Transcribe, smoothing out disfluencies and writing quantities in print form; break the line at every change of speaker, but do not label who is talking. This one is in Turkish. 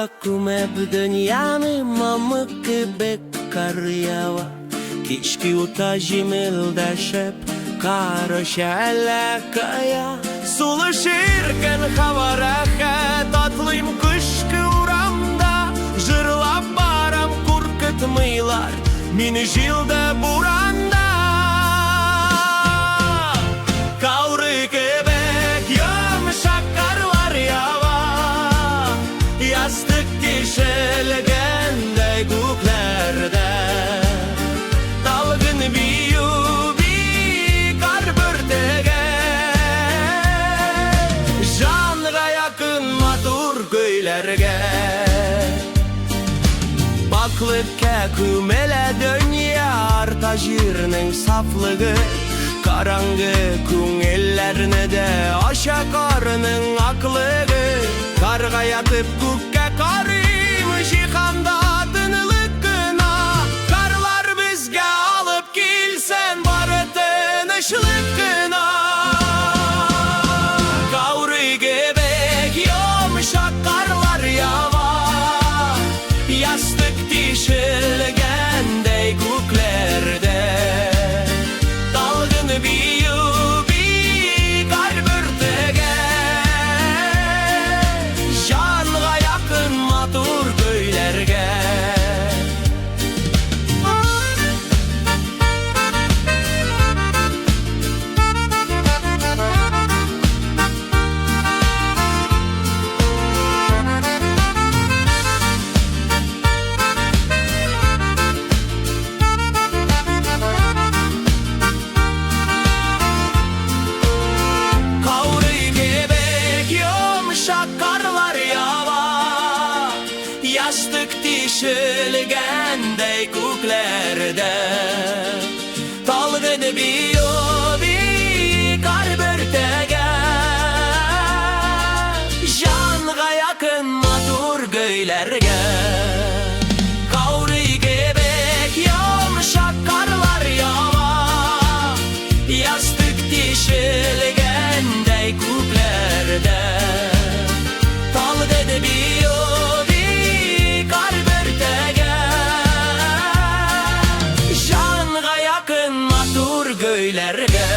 Kumeb dünyanı mamık bekarıya Kişki utajimil deşep karışelle kaya Sulaşırken havaraha tatlıyım kışkı uramda Jırlap baram kurkıtmıylar mini jilde buranda Kavrı kebek yumuşak karlar yava Yastık dişelgende göklerde Dalgın biyu bir kar börtege Canlığa yakın matur köylerge Baklık kekümele dünya artajirinin saflığı Karangı küngillerine de aşakarının aklığı Karga yatıp kukke karıyım şikamda tınılıkına Karlar bizge alıp kilsen barıtın ışlıkına Kavrı gebek yumuşak karlar yava Yastık dişilgende kuklerde Dalgın biyu bir kalbürtege Canlığa yakın matur köylerge Karlar yava Yastık dişilgende kuklerde Dalgın biyo bir kalbürtege Canlığa yakın matur köylerge Kavrı gebek yumuşak karlar yava Yastık dişilgende kuklerde Dalgın biyo bir kalbürtege Canlığa yakın matur köylerge